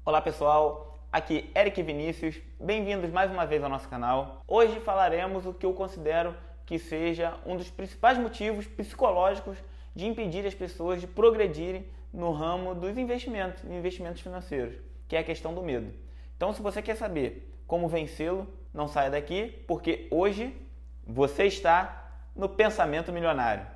Olá pessoal, aqui Eric Vinícius, bem-vindos mais uma vez ao nosso canal. Hoje falaremos o que eu considero que seja um dos principais motivos psicológicos de impedir as pessoas de progredirem no ramo dos investimentos financeiros, que é a questão do medo. Então, se você quer saber como vencê-lo, não saia daqui, porque hoje você está no Pensamento Milionário.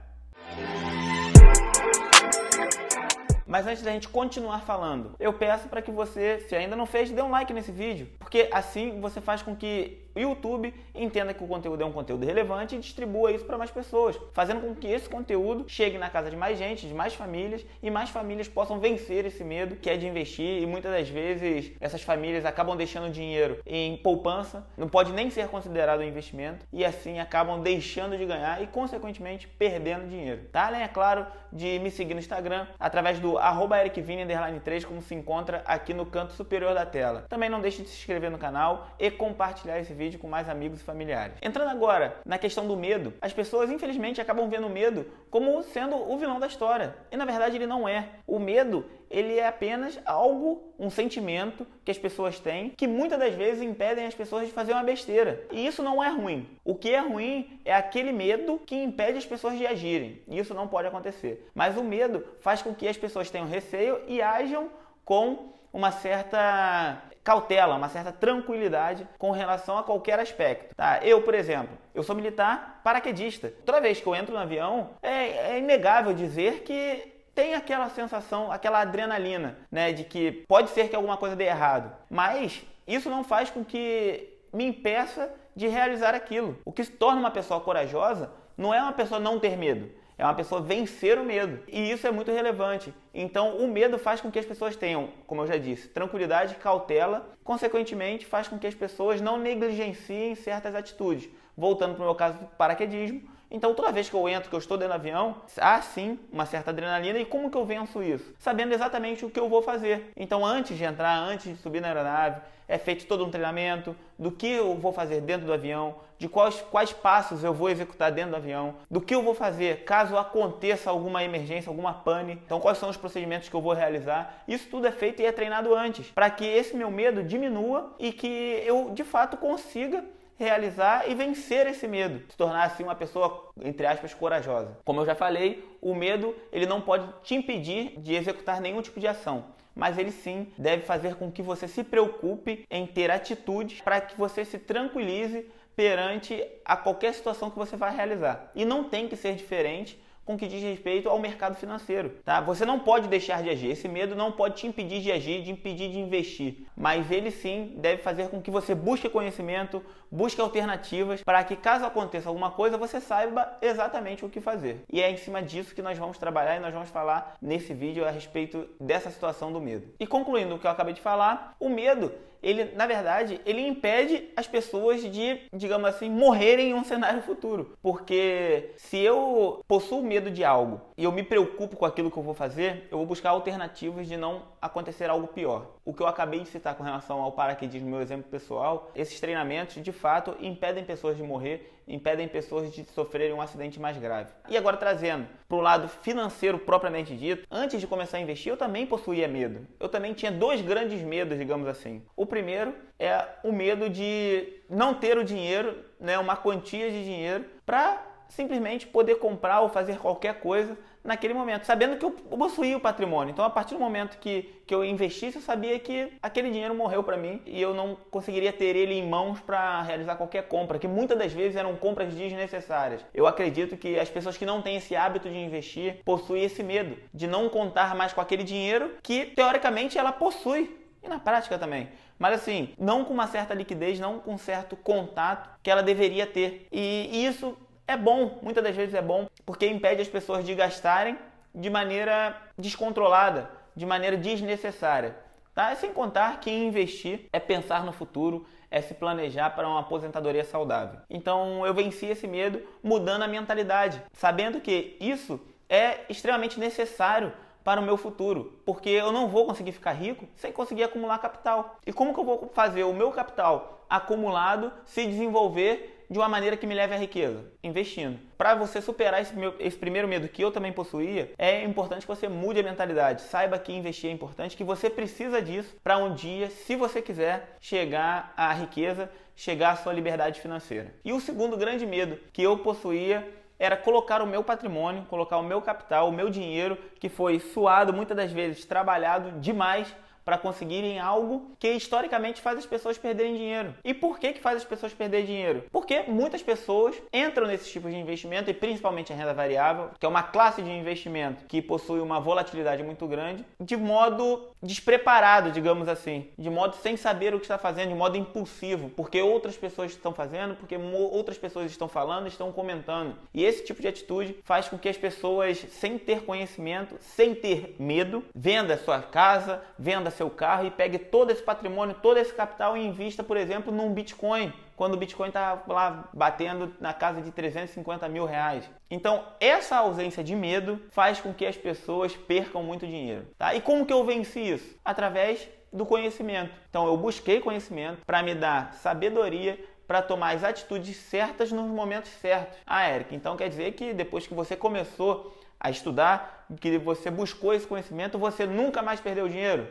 Mas antes da gente continuar falando, eu peço para que você, se ainda não fez, dê um like nesse vídeo, porque assim você faz com que o YouTube entenda que o conteúdo é um conteúdo relevante e distribua isso para mais pessoas, fazendo com que esse conteúdo chegue na casa de mais gente, de mais famílias, e mais famílias possam vencer esse medo que é de investir, e muitas das vezes essas famílias acabam deixando dinheiro em poupança, não pode nem ser considerado um investimento, e assim acabam deixando de ganhar e consequentemente perdendo dinheiro. Tá? Além, é claro, de me seguir no Instagram através do @ericvini_3, como se encontra aqui no canto superior da tela. Também não deixe de se inscrever no canal e compartilhar esse vídeo com mais amigos e familiares. Entrando agora na questão do medo, as pessoas infelizmente acabam vendo o medo como sendo o vilão da história. E na verdade ele não é. O medo, ele é apenas algo, um sentimento que as pessoas têm, que muitas das vezes impedem as pessoas de fazer uma besteira. E isso não é ruim. O que é ruim é aquele medo que impede as pessoas de agirem. E isso não pode acontecer. Mas o medo faz com que as pessoas tenham receio e ajam com uma certa cautela, uma certa tranquilidade com relação a qualquer aspecto. Tá? Eu, por exemplo, eu sou militar paraquedista. Toda vez que eu entro no avião, é inegável dizer que tem aquela sensação, aquela adrenalina, né, de que pode ser que alguma coisa dê errado. Mas isso não faz com que me impeça de realizar aquilo. O que se torna uma pessoa corajosa não é uma pessoa não ter medo, é uma pessoa vencer o medo. E isso é muito relevante. Então, o medo faz com que as pessoas tenham, como eu já disse, tranquilidade, cautela. Consequentemente, faz com que as pessoas não negligenciem certas atitudes. Voltando para o meu caso do paraquedismo. Então, toda vez que eu entro, que eu estou dentro do avião, há sim uma certa adrenalina. E como que eu venço isso? Sabendo exatamente o que eu vou fazer. Então, antes de entrar, antes de subir na aeronave, é feito todo um treinamento do que eu vou fazer dentro do avião, de quais passos eu vou executar dentro do avião, do que eu vou fazer caso aconteça alguma emergência, alguma pane. Então, quais são os procedimentos que eu vou realizar. Isso tudo é feito e é treinado antes, para que esse meu medo diminua e que eu, de fato, consiga realizar e vencer esse medo, se tornar assim uma pessoa, entre aspas, corajosa. Como eu já falei, o medo ele não pode te impedir de executar nenhum tipo de ação, mas ele sim deve fazer com que você se preocupe em ter atitudes para que você se tranquilize perante a qualquer situação que você vai realizar. E não tem que ser diferente com que diz respeito ao mercado financeiro, tá? Você não pode deixar de agir, esse medo não pode te impedir de agir, de impedir de investir, mas ele sim deve fazer com que você busque conhecimento, busque alternativas, para que caso aconteça alguma coisa, você saiba exatamente o que fazer. E é em cima disso que nós vamos trabalhar e nós vamos falar nesse vídeo a respeito dessa situação do medo. E concluindo o que eu acabei de falar, o medo, ele, na verdade, ele impede as pessoas de, digamos assim, morrerem em um cenário futuro. Porque se eu possuo medo de algo e eu me preocupo com aquilo que eu vou fazer, eu vou buscar alternativas de não acontecer algo pior. O que eu acabei de citar com relação ao paraquedismo, meu exemplo pessoal, esses treinamentos, de fato, impedem pessoas de morrer, impedem pessoas de sofrerem um acidente mais grave. E agora trazendo para o lado financeiro propriamente dito, antes de começar a investir, eu também possuía medo. Eu também tinha dois grandes medos, digamos assim. O primeiro é o medo de não ter o dinheiro, né, uma quantia de dinheiro, para simplesmente poder comprar ou fazer qualquer coisa naquele momento, sabendo que eu possuía o patrimônio. Então, a partir do momento que eu investisse, eu sabia que aquele dinheiro morreu para mim e eu não conseguiria ter ele em mãos para realizar qualquer compra, que muitas das vezes eram compras desnecessárias. Eu acredito que as pessoas que não têm esse hábito de investir possuem esse medo de não contar mais com aquele dinheiro que, teoricamente, ela possui. E na prática também. Mas assim, não com uma certa liquidez, não com um certo contato que ela deveria ter. E isso é bom, muitas das vezes é bom, porque impede as pessoas de gastarem de maneira descontrolada, de maneira desnecessária. Tá? Sem contar que investir é pensar no futuro, é se planejar para uma aposentadoria saudável. Então eu venci esse medo mudando a mentalidade, sabendo que isso é extremamente necessário para o meu futuro, porque eu não vou conseguir ficar rico sem conseguir acumular capital. E como que eu vou fazer o meu capital acumulado se desenvolver de uma maneira que me leve à riqueza? Investindo. Para você superar esse primeiro medo que eu também possuía, é importante que você mude a mentalidade. Saiba que investir é importante, que você precisa disso para um dia, se você quiser, chegar à riqueza, chegar à sua liberdade financeira. E o segundo grande medo que eu possuía era colocar o meu patrimônio, colocar o meu capital, o meu dinheiro, que foi suado, muitas das vezes trabalhado demais, para conseguirem algo que historicamente faz as pessoas perderem dinheiro. E por que faz as pessoas perderem dinheiro? Porque muitas pessoas entram nesses tipos de investimento, e principalmente a renda variável, que é uma classe de investimento que possui uma volatilidade muito grande, de modo despreparado, digamos assim, de modo sem saber o que está fazendo, de modo impulsivo, porque outras pessoas estão fazendo, porque outras pessoas estão falando, estão comentando. E esse tipo de atitude faz com que as pessoas, sem ter conhecimento, sem ter medo, venda sua casa, venda seu carro e pegue todo esse patrimônio, todo esse capital e invista, por exemplo, num Bitcoin, quando o Bitcoin está lá batendo na casa de 350 mil reais. Então, essa ausência de medo faz com que as pessoas percam muito dinheiro. Tá? E como que eu venci isso? Através do conhecimento. Então, eu busquei conhecimento para me dar sabedoria para tomar as atitudes certas nos momentos certos. Ah, Eric, então quer dizer que depois que você começou a estudar, que você buscou esse conhecimento, você nunca mais perdeu dinheiro?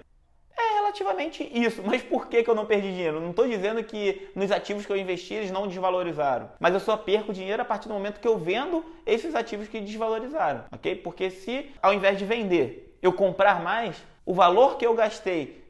É relativamente isso, mas por que eu não perdi dinheiro? Não estou dizendo que nos ativos que eu investi eles não desvalorizaram, mas eu só perco dinheiro a partir do momento que eu vendo esses ativos que desvalorizaram, ok? Porque se ao invés de vender eu comprar mais, o valor que eu gastei,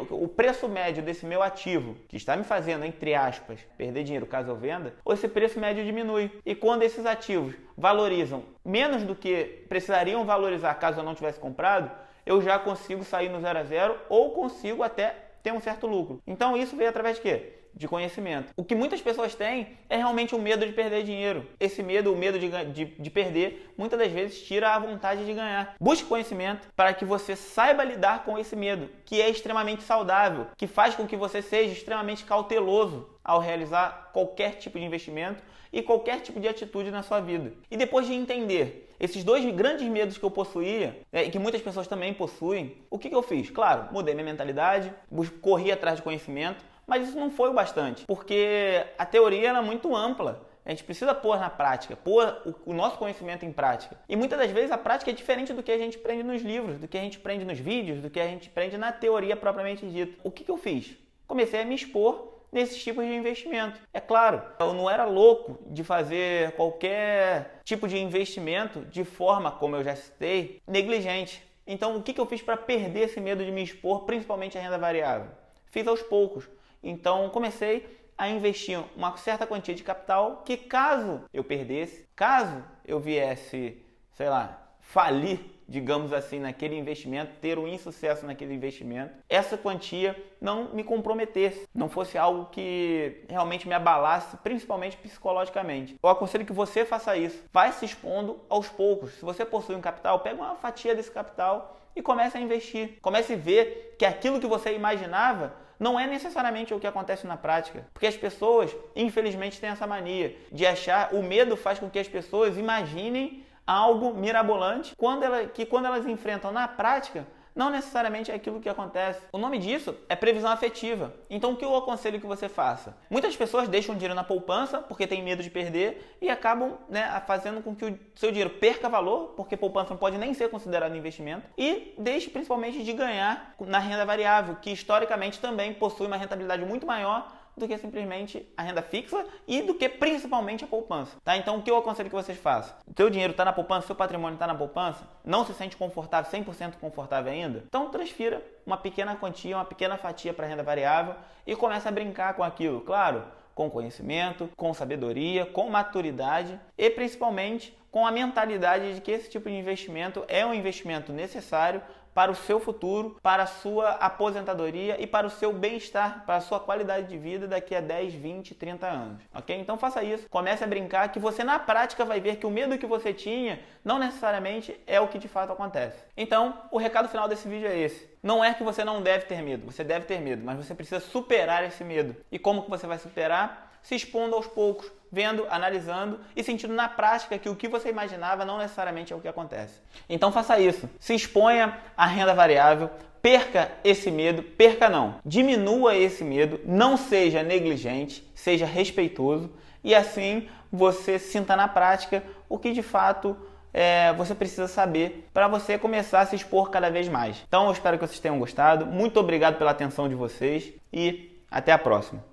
o preço médio desse meu ativo, que está me fazendo, entre aspas, perder dinheiro caso eu venda, esse preço médio diminui. E quando esses ativos valorizam menos do que precisariam valorizar caso eu não tivesse comprado, eu já consigo sair no 0 a 0 ou consigo até ter um certo lucro. Então isso veio através de quê? De conhecimento. O que muitas pessoas têm é realmente o medo de perder dinheiro. Esse medo, o medo de perder, muitas das vezes tira a vontade de ganhar. Busque conhecimento para que você saiba lidar com esse medo, que é extremamente saudável, que faz com que você seja extremamente cauteloso ao realizar qualquer tipo de investimento e qualquer tipo de atitude na sua vida. E depois de entender esses dois grandes medos que eu possuía, e que muitas pessoas também possuem, o que eu fiz? Claro, mudei minha mentalidade, corri atrás de conhecimento, mas isso não foi o bastante, porque a teoria era muito ampla. A gente precisa pôr na prática, pôr o nosso conhecimento em prática. E muitas das vezes a prática é diferente do que a gente aprende nos livros, do que a gente aprende nos vídeos, do que a gente aprende na teoria propriamente dita. O que eu fiz? Comecei a me expor nesses tipos de investimento. É claro, eu não era louco de fazer qualquer tipo de investimento de forma, como eu já citei, negligente. Então, o que eu fiz para perder esse medo de me expor, principalmente a renda variável? Fiz aos poucos. Então, comecei a investir uma certa quantia de capital que, caso eu perdesse, caso eu viesse, sei lá, falir, digamos assim, naquele investimento, ter um insucesso naquele investimento, essa quantia não me comprometesse, não fosse algo que realmente me abalasse, principalmente psicologicamente. Eu aconselho que você faça isso. Vai se expondo aos poucos. Se você possui um capital, pega uma fatia desse capital e comece a investir. Comece a ver que aquilo que você imaginava não é necessariamente o que acontece na prática. Porque as pessoas, infelizmente, têm essa mania de achar, o medo faz com que as pessoas imaginem algo mirabolante, que quando elas enfrentam na prática, não necessariamente é aquilo que acontece. O nome disso é previsão afetiva. Então, o que eu aconselho que você faça? Muitas pessoas deixam o dinheiro na poupança porque têm medo de perder e acabam, fazendo com que o seu dinheiro perca valor, porque poupança não pode nem ser considerado investimento, e deixe principalmente de ganhar na renda variável, que historicamente também possui uma rentabilidade muito maior do que simplesmente a renda fixa e do que principalmente a poupança. Tá? Então, o que eu aconselho que vocês façam? O seu dinheiro está na poupança, o seu patrimônio está na poupança, não se sente confortável, 100% confortável ainda? Então, transfira uma pequena quantia, uma pequena fatia para a renda variável e comece a brincar com aquilo. Claro, com conhecimento, com sabedoria, com maturidade e principalmente com a mentalidade de que esse tipo de investimento é um investimento necessário para o seu futuro, para a sua aposentadoria e para o seu bem-estar, para a sua qualidade de vida daqui a 10, 20, 30 anos, ok? Então faça isso, comece a brincar que você na prática vai ver que o medo que você tinha não necessariamente é o que de fato acontece. Então, o recado final desse vídeo é esse. Não é que você não deve ter medo, você deve ter medo, mas você precisa superar esse medo. E como que você vai superar? Se expondo aos poucos, vendo, analisando e sentindo na prática que o que você imaginava não necessariamente é o que acontece. Então faça isso. Se exponha à renda variável, perca esse medo, diminua esse medo, não seja negligente, seja respeitoso. e assim você sinta na prática o que de fato você precisa saber para você começar a se expor cada vez mais. Então eu espero que vocês tenham gostado. Muito obrigado pela atenção de vocês e até a próxima.